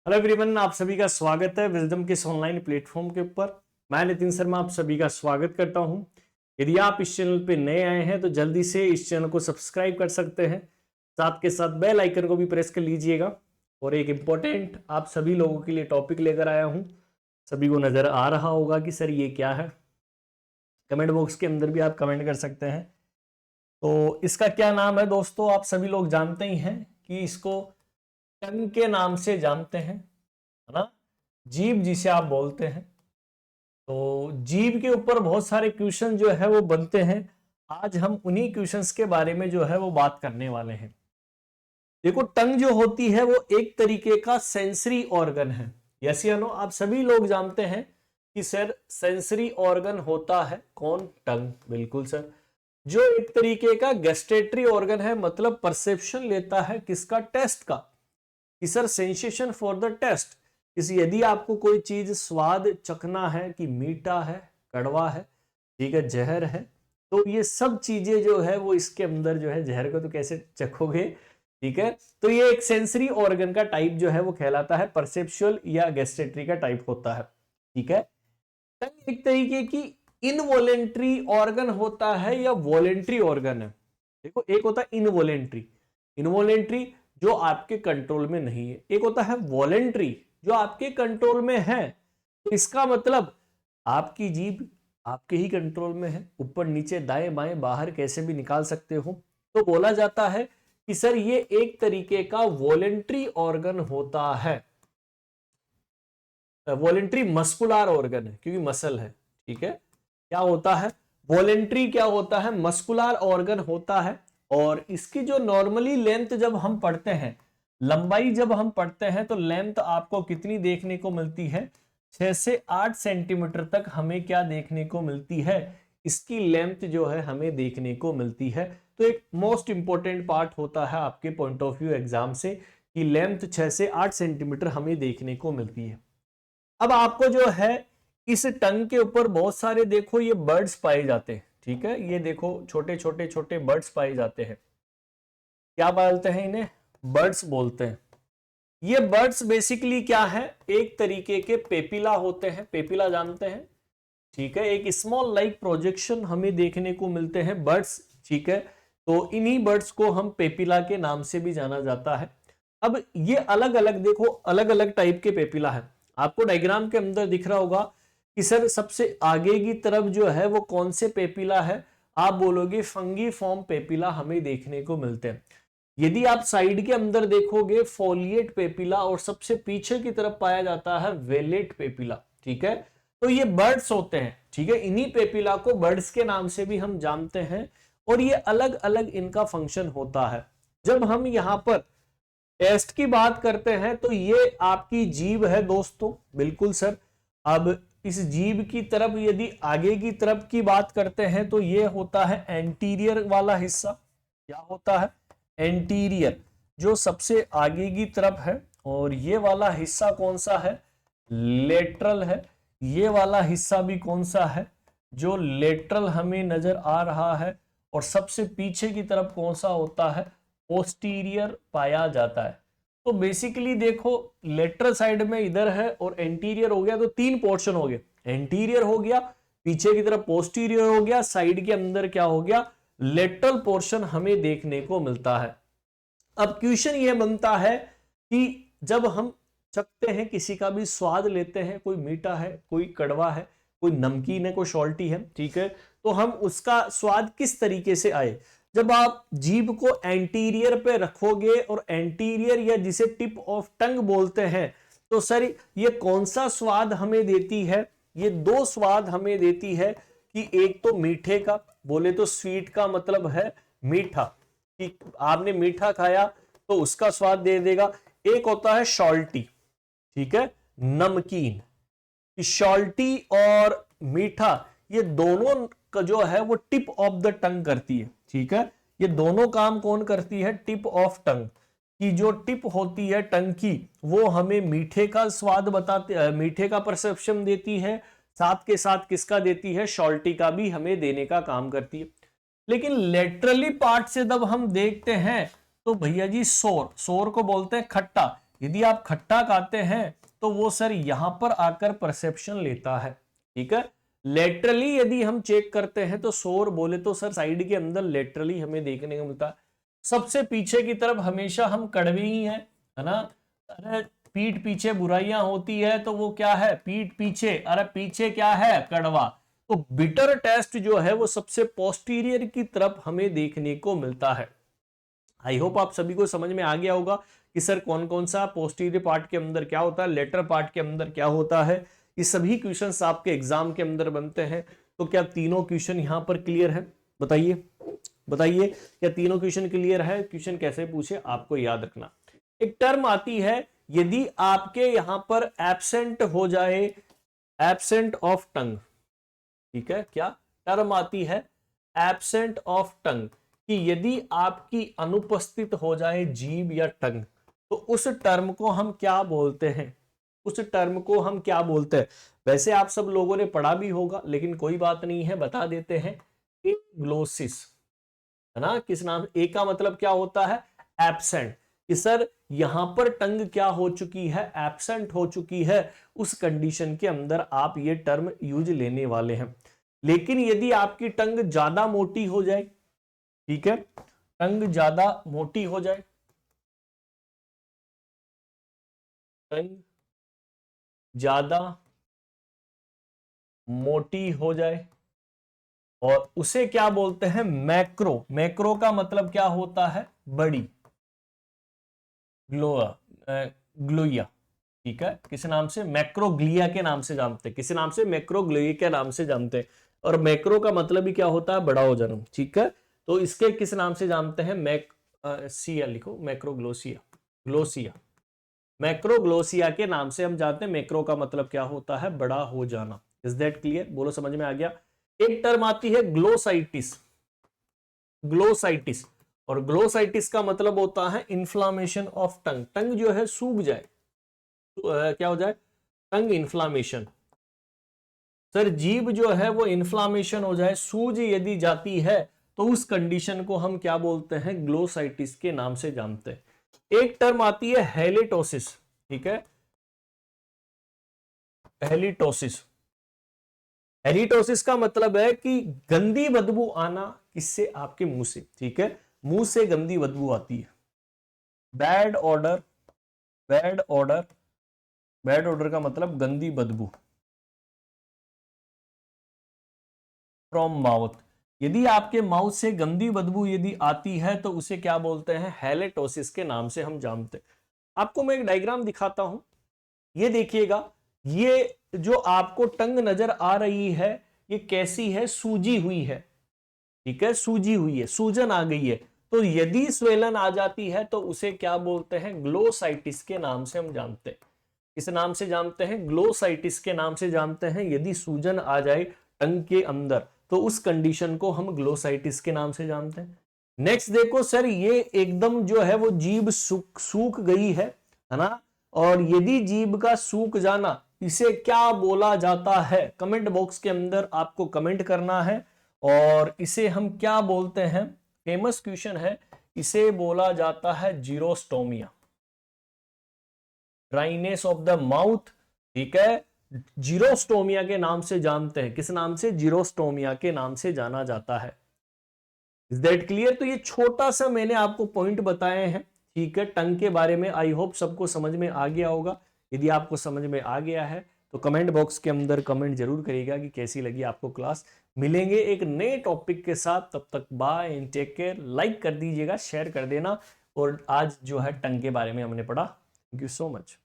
Hello everyone, आप सभी का स्वागत है विजडम के इस ऑनलाइन प्लेटफॉर्म के ऊपर। मैं नितिन शर्मा आप सभी का स्वागत करता हूं। यदि आप इस चैनल पे नए आए हैं तो जल्दी से इस चैनल को सब्सक्राइब कर सकते हैं, साथ के साथ बेल आइकन को भी प्रेस कर लीजिएगा। और एक इम्पोर्टेंट आप सभी लोगों के लिए टॉपिक लेकर आया हूँ। सभी को नजर आ रहा होगा कि सर ये क्या है। कमेंट बॉक्स के अंदर भी आप कमेंट कर सकते हैं। तो इसका क्या नाम है दोस्तों, आप सभी लोग जानते ही हैं कि इसको टंग के नाम से जानते हैं, है ना। जीभ जिसे आप बोलते हैं। तो जीभ के ऊपर बहुत सारे क्वेश्चन जो है वो बनते हैं। आज हम उन्हीं क्वेश्चंस के बारे में जो है वो बात करने वाले हैं। देखो, टंग जो होती है वो एक तरीके का सेंसरी ऑर्गन है। यस या नो, आप सभी लोग जानते हैं कि सर सेंसरी ऑर्गन होता है कौन? टंग। बिल्कुल सर। जो एक तरीके का गैस्ट्रेटरी ऑर्गन है, मतलब परसेप्शन लेता है किसका? टेस्ट का। कि sir sensation for the test, इस यदि आपको कोई चीज स्वाद चखना है कि मीठा है, कड़वा है, ठीक है, जहर है, तो ये सब चीजें जो है वो इसके अंदर जो है, जहर को तो कैसे चखोगे, ठीक है। तो ये एक सेंसरी ऑर्गन का टाइप जो है वो कहलाता है, परसेप्चुअल या गैस्ट्रेटरी का टाइप होता है, ठीक है। एक तरीके की इनवॉलेंट्री ऑर्गन होता है या वॉलेंट्री ऑर्गन है। देखो, एक होता है इनवॉलेंट्री, इनवॉलेंट्री जो आपके कंट्रोल में नहीं है। एक होता है वॉलेंट्री जो आपके कंट्रोल में है। तो इसका मतलब आपकी जीभ आपके ही कंट्रोल में है, ऊपर नीचे दाएं बाएं बाहर कैसे भी निकाल सकते हो। तो बोला जाता है कि सर ये एक तरीके का वॉलेंट्री ऑर्गन होता है। वॉलेंट्री मस्कुलर ऑर्गन है क्योंकि मसल है, ठीक है। क्या होता है? वॉलेंट्री क्या होता है? मस्कुलर ऑर्गन होता है। और इसकी जो नॉर्मली लेंथ जब हम पढ़ते हैं, लंबाई जब हम पढ़ते हैं, तो लेंथ आपको कितनी देखने को मिलती है? 6 से 8 सेंटीमीटर तक हमें क्या देखने को मिलती है? इसकी लेंथ जो है हमें देखने को मिलती है। तो एक मोस्ट इंपॉर्टेंट पार्ट होता है आपके पॉइंट ऑफ व्यू एग्जाम से कि लेंथ 6 से 8 सेंटीमीटर हमें देखने को मिलती है। अब आपको जो है इस टंग के ऊपर बहुत सारे देखो ये बर्ड्स पाए जाते हैं, ठीक है। ये देखो छोटे छोटे छोटे बर्ड्स पाए जाते हैं। क्या बोलते हैं इन्हें? बर्ड्स बोलते हैं। ये बर्ड्स बेसिकली क्या है? एक तरीके के पेपिला होते हैं। पेपिला जानते हैं, ठीक है। एक स्मॉल लाइक प्रोजेक्शन हमें देखने को मिलते हैं बर्ड्स, ठीक है। तो इन्हीं बर्ड्स को हम पेपिला के नाम से भी जाना जाता है। अब ये अलग अलग देखो, अलग अलग टाइप के पेपिला है। आपको डायग्राम के अंदर दिख रहा होगा कि सर सबसे आगे की तरफ जो है वो कौन से पेपिला है? आप बोलोगे फंगी फॉर्म पेपिला हमें देखने को मिलते हैं। यदि आप साइड के अंदर देखोगे फोलिएट पेपिला, और सबसे पीछे की तरफ पाया जाता है वेलेट पेपिला, ठीक है। तो ये बर्ड्स होते हैं, ठीक है। इन्हीं पेपिला को बर्ड्स के नाम से भी हम जानते हैं। और ये अलग अलग इनका फंक्शन होता है। जब हम यहां पर टेस्ट की बात करते हैं तो ये आपकी जीभ है दोस्तों, बिल्कुल सर। अब इस जीभ की तरफ यदि आगे की तरफ की बात करते हैं तो ये होता है एंटीरियर वाला हिस्सा। क्या होता है? एंटीरियर, जो सबसे आगे की तरफ है। और ये वाला हिस्सा कौन सा है? लेटरल है। ये वाला हिस्सा भी कौन सा है? जो लेटरल हमें नजर आ रहा है। और सबसे पीछे की तरफ कौन सा होता है? पोस्टीरियर पाया जाता है। तो बेसिकली देखो, लेटरल साइड में इधर है और एंटीरियर हो गया, तो 3 पोर्शन हो गए। एंटीरियर हो गया, पीछे की तरफ पोस्टीरियर हो गया, साइड के अंदर क्या हो गया? लेटरल पोर्शन हमें देखने को मिलता है। अब क्वेश्चन यह बनता है कि जब हम चखते हैं, किसी का भी स्वाद लेते हैं, कोई मीठा है, कोई कड़वा है, कोई नमकीन है, कोई सॉल्टी है, ठीक है, तो हम उसका स्वाद किस तरीके से आए? जब आप जीभ को एंटीरियर पे रखोगे, और एंटीरियर या जिसे टिप ऑफ टंग बोलते हैं, तो सर ये कौन सा स्वाद हमें देती है? ये 2 स्वाद हमें देती है कि एक तो मीठे का, बोले तो स्वीट का मतलब है मीठा, कि आपने मीठा खाया तो उसका स्वाद दे देगा। एक होता है सॉल्टी, ठीक है, नमकीन। सॉल्टी और मीठा, ये दोनों का जो है वो टिप ऑफ द टंग करती है, ठीक है। ये दोनों काम कौन करती है? टिप ऑफ टंग की जो टिप होती है टंग की, वो हमें मीठे का स्वाद बताते, मीठे का परसेप्शन देती है। साथ के साथ किसका देती है? सॉल्टी का भी हमें देने का काम करती है। लेकिन लेटरली पार्ट से जब हम देखते हैं तो भैया जी सोर, सोर को बोलते हैं खट्टा। यदि आप खट्टा खाते हैं तो वो सर यहां पर आकर परसेप्शन लेता है, ठीक है। लेटरली यदि हम चेक करते हैं तो शोर बोले तो सर साइड के अंदर लेटरली हमें देखने को मिलता है। सबसे पीछे की तरफ हमेशा हम कड़वे ही हैं, है ना। अरे पीठ पीछे बुराइयां होती है तो वो क्या है, पीठ पीछे, अरे पीछे क्या है, कड़वा। तो बिटर टेस्ट जो है वो सबसे पोस्टीरियर की तरफ हमें देखने को मिलता है। आई होप आप सभी को समझ में आ गया होगा कि सर कौन कौन सा पोस्टीरियर पार्ट के अंदर क्या होता है, लेटर पार्ट के अंदर क्या होता है। ये सभी क्वेश्चंस आपके एग्जाम के अंदर बनते हैं। तो क्या तीनों क्वेश्चन यहां पर क्लियर है, बताइए बताइए, क्या तीनों क्वेश्चन क्लियर है। क्वेश्चन कैसे पूछे आपको याद रखना। एक टर्म आती है, यदि आपके यहां पर एब्सेंट हो जाए, एब्सेंट ऑफ टंग, ठीक है, क्या टर्म आती है एब्सेंट ऑफ टंग, कि यदि आपकी अनुपस्थित हो जाए जीभ या टंग तो उस टर्म को हम क्या बोलते हैं, उस टर्म को हम क्या बोलते हैं। वैसे आप सब लोगों ने पढ़ा भी होगा लेकिन कोई बात नहीं है, बता देते हैं। एग्लोसिस, है ना। किस नाम, ए का मतलब क्या होता है, एब्सेंट, कि सर यहां पर टंग क्या हो चुकी है, एब्सेंट हो चुकी है। उस कंडीशन के अंदर आप ये टर्म यूज लेने वाले हैं। लेकिन यदि आपकी टंग ज्यादा मोटी हो जाए, ठीक है, टंग ज्यादा मोटी हो जाए, टंग ज्यादा मोटी हो जाए और उसे क्या बोलते हैं, मैक्रो। मैक्रो का मतलब क्या होता है, बड़ी, ग्लोया, ठीक है। किस नाम से, मैक्रोग्लिया के नाम से जानते हैं, किस नाम से, मैक्रोग्लिया के नाम से जानते हैं। और मैक्रो का मतलब ही क्या होता है, बड़ा हो जाना, ठीक है। तो इसके किस नाम से जानते हैं, सिया लिखो, मैक्रोग्लोसिया, ग्लोसिया, मैक्रोग्लोसिया के नाम से हम जानते हैं। मैक्रो का मतलब क्या होता है, बड़ा हो जाना। इज दैट क्लियर, बोलो समझ में आ गया। एक टर्म आती है ग्लोसाइटिस, ग्लोसाइटिस, और ग्लोसाइटिस का मतलब होता है इन्फ्लामेशन ऑफ टंग, टंग जो है सूख जाए, तो क्या हो जाए, टंग इन्फ्लामेशन। सर जीभ जो है वो इन्फ्लामेशन हो जाए, सूज यदि जाती है तो उस कंडीशन को हम क्या बोलते हैं, ग्लोसाइटिस के नाम से जानते हैं। एक टर्म आती है हेलिटोसिस, ठीक है, हेलिटोसिस। हेलिटोसिस का मतलब है कि गंदी बदबू आना, किससे, आपके मुंह से, ठीक है, मुंह से गंदी बदबू आती है। Bad order, bad order, bad order का मतलब गंदी बदबू फ्रॉम माउथ। यदि आपके माउथ से गंदी बदबू यदि आती है तो उसे क्या बोलते हैं, हेलिटोसिस के नाम से हम जानते हैं। आपको मैं एक डायग्राम दिखाता हूं, ये देखिएगा। ये जो आपको टंग नजर आ रही है ये कैसी है, सूजी हुई है, ठीक है, सूजी हुई है, सूजन आ गई है। तो यदि स्वेलन आ जाती है तो उसे क्या बोलते हैं, ग्लोसाइटिस के नाम से हम जानते हैं। इस नाम से जानते हैं, ग्लोसाइटिस के नाम से जानते हैं। यदि सूजन आ जाए टंग के अंदर तो उस कंडीशन को हम ग्लोसाइटिस के नाम से जानते हैं। नेक्स्ट देखो सर, ये एकदम जो है वो जीभ सूख गई है ना। और यदि जीभ का सूख जाना, इसे क्या बोला जाता है, कमेंट बॉक्स के अंदर आपको कमेंट करना है। और इसे हम क्या बोलते हैं, फेमस क्वेश्चन है, इसे बोला जाता है xerostomia, dryness of the mouth, ठीक है, जीरोस्टोमिया के नाम से जानते हैं। किस नाम से, जीरोस्टोमिया के नाम से जाना जाता है। Is that clear. तो ये छोटा सा मैंने आपको पॉइंट बताए हैं, ठीक है, टंग के बारे में। आई होप सबको समझ में आ गया होगा। यदि आपको समझ में आ गया है तो कमेंट बॉक्स के अंदर कमेंट जरूर करिएगा कि कैसी लगी आपको क्लास। मिलेंगे एक नए टॉपिक के साथ, तब तक bye and take care. Like कर दीजिएगा, शेयर कर देना। और आज जो है टंग के बारे में हमने पढ़ा। Thank you so much.